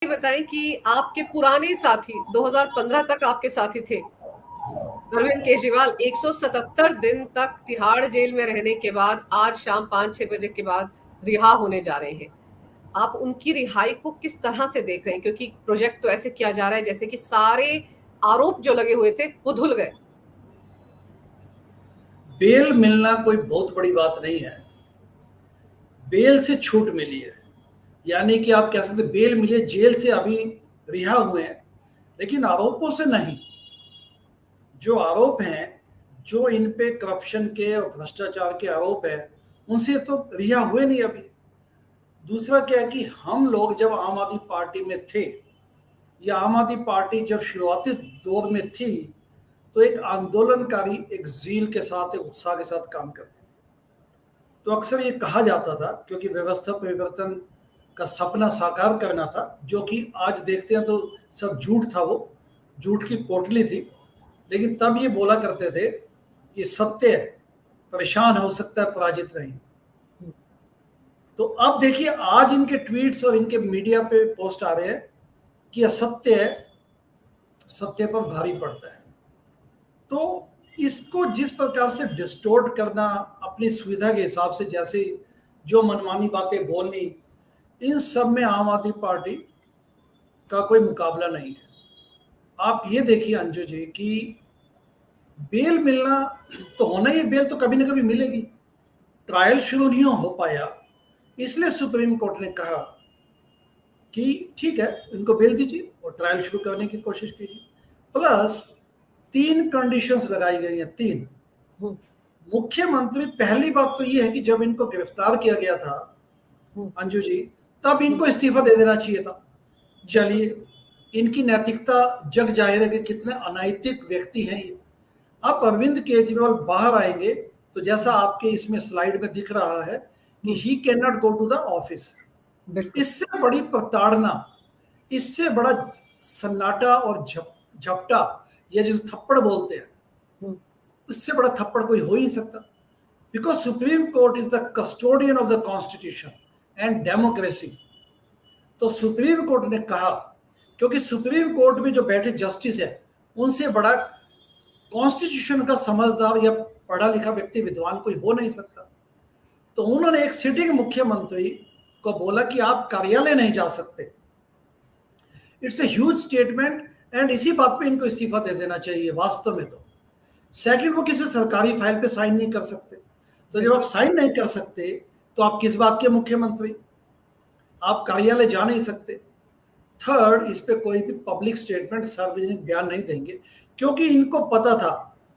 ये बताएं कि आपके पुराने साथी 2015 तक आपके साथी थे अरविंद केजरीवाल 177 दिन तक तिहाड़ जेल में रहने के बाद आज शाम 5-6 बजे के बाद रिहा होने जा रहे हैं। आप उनकी रिहाई को किस तरह से देख रहे हैं, क्योंकि प्रोजेक्ट तो ऐसे किया जा रहा है जैसे कि सारे आरोप जो लगे हुए थे वो धुल गए। बेल मिलना कोई बहुत बड़ी बात नहीं है। बेल से छूट मिली है, यानी कि आप कह सकते बेल मिली है, जेल से अभी रिहा हुए हैं, लेकिन आरोपों से नहीं। जो आरोप हैं, जो इन पे करप्शन के और भ्रष्टाचार के आरोप है, उनसे तो रिहा हुए नहीं अभी। दूसरा क्या है कि हम लोग जब आम आदमी पार्टी में थे, या आम आदमी पार्टी जब शुरुआती दौर में थी, तो एक आंदोलनकारी, एक जील के साथ, एक उत्साह के साथ काम करती थी। तो अक्सर ये कहा जाता था, क्योंकि व्यवस्था परिवर्तन का सपना साकार करना था, जो कि आज देखते हैं तो सब झूठ था, वो झूठ की पोटली थी। लेकिन तब ये बोला करते थे कि सत्य परेशान हो सकता है, पराजित नहीं। तो अब देखिए, आज इनके ट्वीट्स और इनके मीडिया पे पोस्ट आ रहे हैं कि असत्य है, सत्य पर भारी पड़ता है। तो इसको जिस प्रकार से डिस्टोर्ट करना, अपनी सुविधा के हिसाब से जैसे जो मनमानी बातें बोलनी, इन सब में आम आदमी पार्टी का कोई मुकाबला नहीं है। आप ये देखिए अंजू जी कि बेल मिलना तो होना ही है, बेल तो कभी ना कभी मिलेगी। ट्रायल शुरू नहीं हो पाया, इसलिए सुप्रीम कोर्ट ने कहा कि ठीक है, इनको बेल दीजिए और ट्रायल शुरू करने की कोशिश कीजिए। प्लस 3 कंडीशंस लगाई गई हैं, 3। मुख्यमंत्री, पहली बात तो ये है कि जब इनको गिरफ्तार किया गया था अंजू जी, तब इनको इस्तीफा दे देना चाहिए था। चलिए, इनकी नैतिकता जग जाहिर है कि कितने अनैतिक व्यक्ति हैं ये। अब अरविंद केजरीवाल बाहर आएंगे तो जैसा आपके इसमें स्लाइड में दिख रहा है कि he can not go to the office. इससे बड़ी प्रताड़ना, इससे बड़ा सन्नाटा और झपटा, या जिसे थप्पड़ बोलते हैं, उससे बड़ा थप्पड़ कोई हो ही नहीं सकता। Because supreme court is the custodian of the constitution and democracy. तो सुप्रीम कोर्ट ने कहा, क्योंकि सुप्रीम कोर्ट में जो बैठे जस्टिस है, उनसे बड़ा कॉन्स्टिट्यूशन का समझदार या पढ़ा लिखा व्यक्ति, विद्वान कोई हो नहीं सकता। तो उन्होंने एक सिटिंग मुख्यमंत्री को बोला कि आप कार्यालय नहीं जा सकते। It's a huge statement, and इसी बात पे इनको इस्तीफा दे देना चाहिए वास्तव में। तो सेकंड, वो किसी सरकारी फाइल पे साइन नहीं कर सकते। तो जब आप साइन नहीं कर सकते तो आप किस बात के मुख्यमंत्री? आप कार्यालय जा नहीं सकते। थर्ड, इस पे कोई भी पब्लिक स्टेटमेंट, सार्वजनिक बयान नहीं देंगे, क्योंकि इनको पता था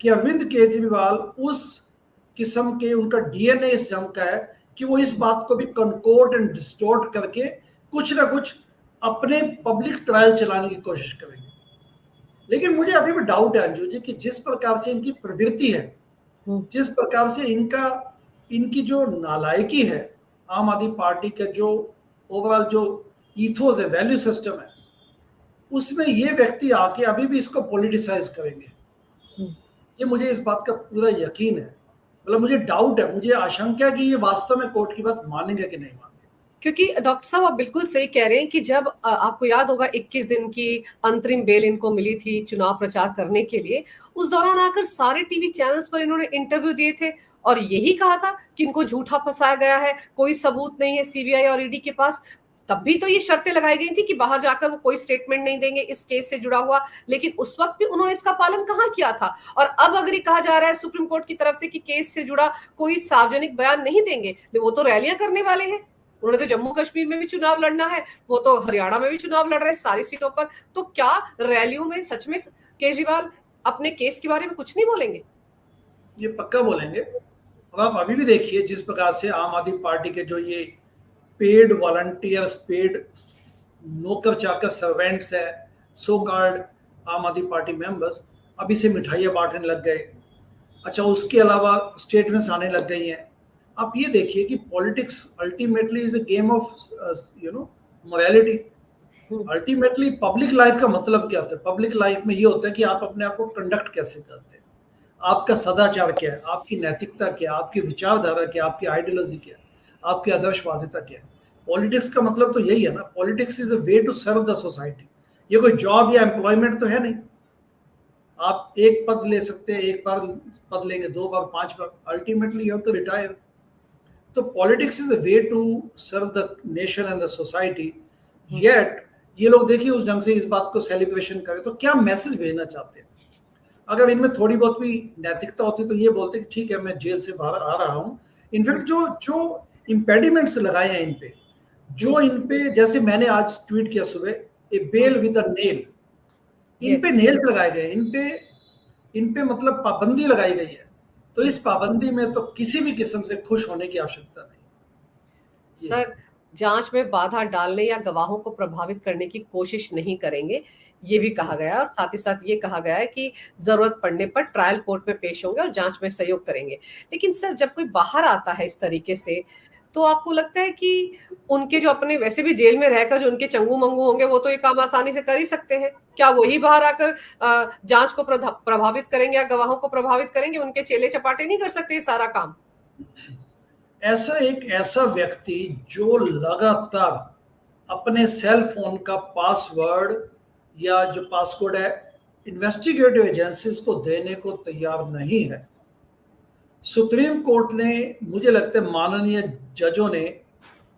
कि अरविंद केजरीवाल उस किस्म के, उनका डीएनए इस ढंग का है कि वो इस बात को भी कनकोर्ट एंड डिस्टोर्ट करके कुछ ना कुछ अपने पब्लिक ट्रायल चलाने की कोशिश करेंगे। लेकिन मुझे अभी भी डाउट है अंजू जी कि जिस प्रकार से इनकी प्रवृत्ति है, जिस प्रकार से इनकी जो नालायकी है, आम आदमी पार्टी का जो ओवरऑल जो ईथोस है, वैल्यू सिस्टम है, उसमें ये व्यक्ति आके अभी भी इसको पॉलिटिसाइज करेंगे। ये मुझे इस बात का पूरा यकीन है। मतलब मुझे डाउट है, मुझे आशंका है कि ये वास्तव में कोर्ट की बात मानेंगे कि नहीं मानेंगे। क्योंकि डॉक्टर साहब, आप बिल्कुल सही कह रहे हैं कि जब आपको याद होगा 21 दिन की अंतरिम बेल इनको मिली थी चुनाव प्रचार करने के लिए, उस दौरान आकर सारे टीवी चैनल्स पर इन्होंने इंटरव्यू दिए थे और यही कहा था कि इनको झूठा फंसाया गया है, कोई सबूत नहीं है सीबीआई और ईडी के पास। तब भी तो ये शर्तें लगाई गई थी कि बाहर जाकर वो कोई स्टेटमेंट नहीं देंगे इस केस से जुड़ा हुआ, लेकिन उस वक्त भी उन्होंने इसका पालन कहाँ किया था। और अब अगर ये कहा जा रहा है सुप्रीम कोर्ट की तरफ से कि केस से जुड़ा कोई सार्वजनिक बयान नहीं देंगे, वो तो रैलियां करने वाले हैं। उन्होंने तो जम्मू कश्मीर में भी चुनाव लड़ना है, वो तो हरियाणा में भी चुनाव लड़ रहे हैं सारी सीटों पर। तो क्या रैलियों में सच में केजरीवाल अपने केस के बारे में कुछ नहीं बोलेंगे? ये पक्का बोलेंगे। और आप अभी भी देखिए जिस प्रकार से आम आदमी पार्टी के जो ये पेड वॉलंटियर्स, पेड नौकर चाकर सर्वेंट्स है, सो कॉल्ड आम आदमी पार्टी मेंबर्स, अभी से मिठाइयाँ बांटने लग गए। अच्छा, उसके अलावा स्टेटमेंट्स आने लग गई हैं। आप ये देखिए कि politics ultimately is a game of morality. Ultimately public life का मतलब क्या होता है? पब्लिक लाइफ में ये होता है कि आप अपने आप को कंडक्ट कैसे करते हैं, आपका सदाचार क्या है, आपकी नैतिकता क्या है, आपकी विचारधारा क्या है, आपकी आइडियोलॉजी क्या है, आपकी आदर्शवादिता क्या है। पॉलिटिक्स का मतलब तो यही है ना, politics is a way to serve the society. ये कोई जॉब या एम्प्लॉयमेंट तो है नहीं। आप एक पद ले सकते हैं, एक बार पद लेंगे, 2 बार, 5 बार, ultimately you have to retire. तो politics is a way to serve the nation and the society. Yet ये लोग देखिए उस ढंग से इस बात को सेलिब्रेशन करें, तो क्या मैसेज भेजना चाहते हैं? अगर इनमें थोड़ी बहुत भी नैतिकता होती तो ये बोलते कि ठीक है मैं जेल से बाहर आ रहा हूँ। इनफैक्ट जो जो इम्पेडिमेंट्स लगाए हैं इन पे, जो इन पे, जैसे मैंने आज ट्वीट किया सुबह, ए बेल विद अ नेल, इन पे यस नेल्स लगाए गए, इन पे मतलब पाबंदी लगाई गई है। तो इस पाबंदी में तो किसी भी किस्म से खुश होने की आवश्यकता नहीं। ये सर, जांच में बाधा डालने या गवाहों को प्रभावित करने की कोशिश नहीं करेंगे, ये भी कहा गया है। और साथ ही साथ ये कहा गया है कि जरूरत पड़ने पर ट्रायल कोर्ट में पेश होंगे और जांच में सहयोग करेंगे। लेकिन सर, जब कोई बाहर आता है इस तरीके से, तो आपको लगता है कि उनके जो अपने वैसे भी जेल में रहकर जो उनके चंगू मंगू होंगे, वो तो ये काम आसानी से कर ही सकते हैं, क्या वही बाहर आकर जांच को प्रभावित करेंगे या गवाहों को प्रभावित करेंगे? उनके चेले चपाटे नहीं कर सकते ये सारा काम? ऐसा व्यक्ति जो लगातार अपने सेल फोन का पासवर्ड या जो पासकोड है इन्वेस्टिगेटिव एजेंसीज को देने को तैयार नहीं है। सुप्रीम कोर्ट ने, मुझे लगता है माननीय जजों ने,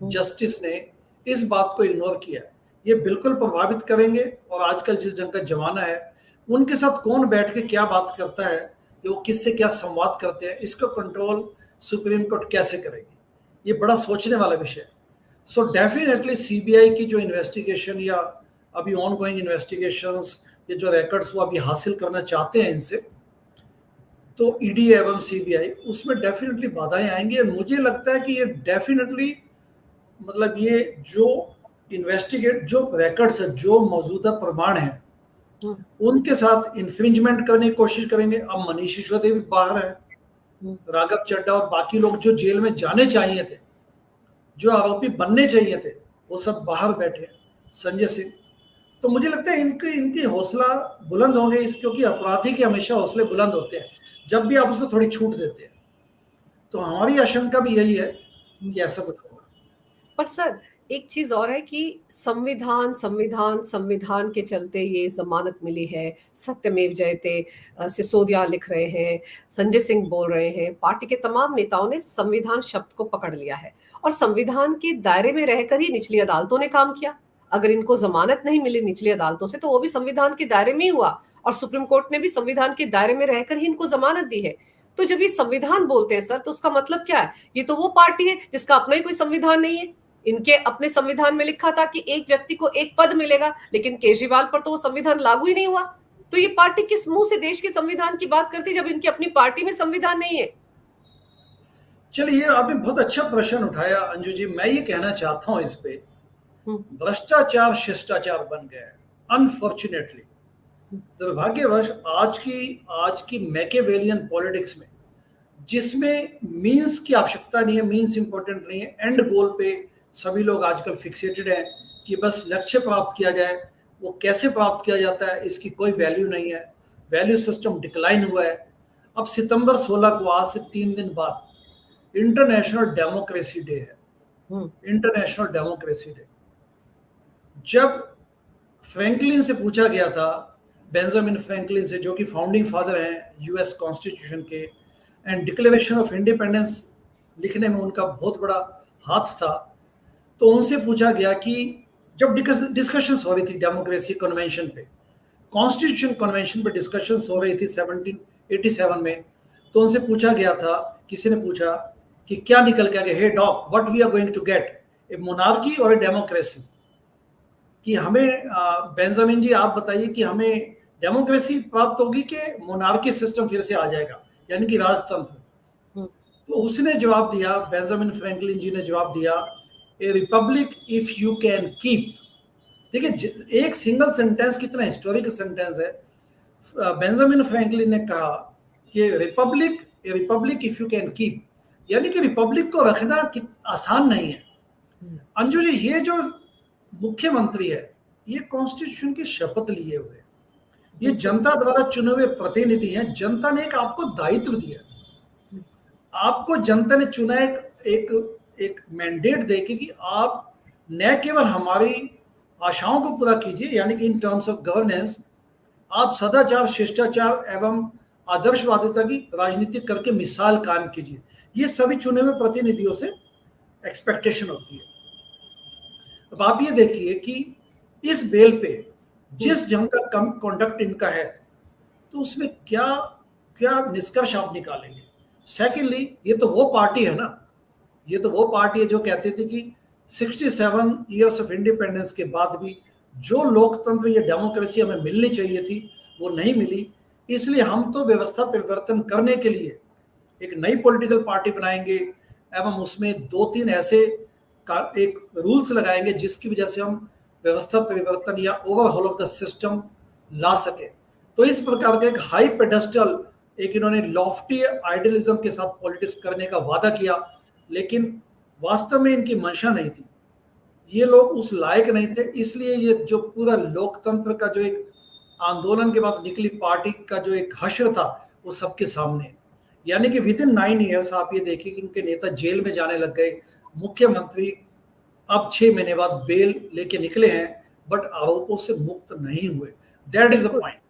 जस्टिस ने इस बात को इग्नोर किया है। ये बिल्कुल प्रभावित करेंगे। और आजकल जिस ढंग का जमाना है, उनके साथ कौन बैठ के क्या बात करता है, वो किससे क्या संवाद करते हैं, इसका कंट्रोल सुप्रीम कोर्ट कैसे करेगी, ये बड़ा सोचने वाला विषय है। सो डेफिनेटली सीबीआई की जो इन्वेस्टिगेशन या अभी ऑन गोइंग इन्वेस्टिगेशंस, ये जो रिकॉर्ड्स वो अभी हासिल करना चाहते हैं इनसे, तो ईडी एवं सीबीआई, उसमें डेफिनेटली बाधाएं आएंगी। और मुझे लगता है कि ये डेफिनेटली, मतलब ये जो जो रिकॉर्ड्स है, जो मौजूदा प्रमाण है, उनके साथ इन्फ्रिंजमेंट करने की कोशिश करेंगे। अब मनीष सिसोदिया भी बाहर है, राघव चड्ढा और बाकी लोग जो जेल में जाने चाहिए थे, जो आरोपी बनने चाहिए थे, वो सब बाहर बैठे, संजय सिंह। तो मुझे लगता है इनकी हौसला बुलंद होंगे, क्योंकि अपराधी के हमेशा हौसले बुलंद होते हैं जब भी आप उसको थोड़ी छूट देते हैं। तो हमारी आशंका भी यही है कि ऐसा कुछ होगा। पर सर, एक चीज और है कि संविधान संविधान संविधान के चलते ये जमानत मिली है। सत्यमेव जयते सिसोदिया लिख रहे हैं, संजय सिंह बोल रहे हैं, पार्टी के तमाम नेताओं ने संविधान शब्द को पकड़ लिया है और संविधान के दायरे में रहकर ही निचली अदालतों ने काम किया। अगर इनको जमानत नहीं मिली निचली अदालतों से, तो वो भी संविधान के दायरे में ही हुआ और सुप्रीम कोर्ट ने भी संविधान के दायरे में रहकर ही इनको जमानत दी है। तो जब ये संविधान बोलते हैं सर, तो उसका मतलब क्या है? ये तो वो पार्टी है जिसका अपना ही कोई संविधान नहीं है। इनके अपने संविधान में लिखा था कि एक व्यक्ति को एक पद मिलेगा, लेकिन केजरीवाल पर तो वो संविधान लागू ही नहीं हुआ। तो ये पार्टी किस मुंह से देश के संविधान की बात करती जब इनकी अपनी पार्टी में संविधान नहीं है? चलिए, आपने बहुत अच्छा प्रश्न उठाया अंजू जी। मैं ये कहना चाहता हूं इस पे, भ्रष्टाचार शिष्टाचार बन गया है अनफॉर्चुनेटली। दुर्भाग्यवश आज की मैकेवेलियन पॉलिटिक्स में, जिसमें मीन्स की आवश्यकता नहीं है, मीन्स इंपॉर्टेंट नहीं है, एंड गोल पे सभी लोग आजकल फिक्सेटेड हैं कि बस लक्ष्य प्राप्त किया जाए। वो कैसे प्राप्त किया जाता है इसकी कोई वैल्यू नहीं है। वैल्यू सिस्टम डिक्लाइन हुआ है। अब सितंबर 16 को, आज से 3 दिन बाद, इंटरनेशनल डेमोक्रेसी डे है। International democracy day. जब फ्रैंकलिन से पूछा गया था, बेंजामिन फ्रैंकलिन से, जो कि फाउंडिंग फादर हैं यूएस कॉन्स्टिट्यूशन के, एंड डिक्लेरेशन ऑफ इंडिपेंडेंस लिखने में उनका बहुत बड़ा हाथ था, तो उनसे पूछा गया कि जब डिस्कशंस हो रही थी डेमोक्रेसी कन्वेंशन पे, कॉन्स्टिट्यूशन कन्वेंशन पे डिस्कशंस हो रही थी 1787 में, तो उनसे पूछा गया था, किसी ने पूछा कि क्या निकल के आ गया, hey doc, what we are going to get, a monarchy or a democracy? कि हमें बेंजामिन जी आप बताइए कि हमें डेमोक्रेसी प्राप्त होगी कि मोनार्की सिस्टम फिर से आ जाएगा, यानी कि राजतंत्र? तो उसने जवाब दिया, बेंजामिन फ्रैंकलिन जी ने जवाब दिया, ए Republic if you can keep. देखिए, एक सिंगल सेंटेंस कितना हिस्टोरिक सेंटेंस है। बेंजामिन फ्रैंकलिन ने कहा कि Republic if you can keep, यानी कि रिपब्लिक को रखना आसान नहीं है। अंजू जी, ये जो मुख्यमंत्री है, ये कॉन्स्टिट्यूशन की शपथ लिए हुए, ये जनता द्वारा चुने हुए प्रतिनिधि हैं। जनता ने एक आपको दायित्व दिया, आपको जनता ने चुना एक मैंडेट देके कि आप न केवल हमारी आशाओं को पूरा कीजिए, यानी कि इन टर्म्स ऑफ गवर्नेंस आप सदाचार, शिष्टाचार एवं आदर्शवादिता की राजनीति करके मिसाल कायम कीजिए। ये सभी चुने हुए प्रतिनिधियों से एक्सपेक्टेशन होती है। अब आप ये देखिए कि इस बेल पे जिस ढंग का कंडक्ट इनका है, तो उसमें क्या क्या निष्कर्ष आप निकालेंगे? सेकेंडली, ये तो वो पार्टी है ना, ये तो वो पार्टी है जो कहती थी कि 67 ईयर्स ऑफ इंडिपेंडेंस के बाद भी जो लोकतंत्र या डेमोक्रेसी हमें मिलनी चाहिए थी वो नहीं मिली, इसलिए हम तो व्यवस्था परिवर्तन करने के लिए एक नई पॉलिटिकल पार्टी बनाएंगे एवं उसमें 2-3 ऐसे एक रूल्स लगाएंगे जिसकी वजह से हम व्यवस्था परिवर्तन या ओवरहॉल ऑफ द सिस्टम ला सके। तो इस प्रकार का एक हाई पेडेस्टल, एक इन्होंने लॉफ्टी आइडियलिज्म के साथ पॉलिटिक्स करने का वादा किया, लेकिन वास्तव में इनकी मंशा नहीं थी, ये लोग उस लायक नहीं थे। इसलिए ये जो पूरा लोकतंत्र का जो एक आंदोलन के बाद निकली पार्टी का जो एक हश्र था वो सबके सामने, यानी कि विद इन 9 ईयर्स आप ये देखिए कि उनके नेता जेल में जाने लग गए, मुख्यमंत्री अब 6 महीने बाद बेल लेके निकले हैं, बट आरोपों से मुक्त नहीं हुए। दैट इज द बिल्कुल। पॉइंट।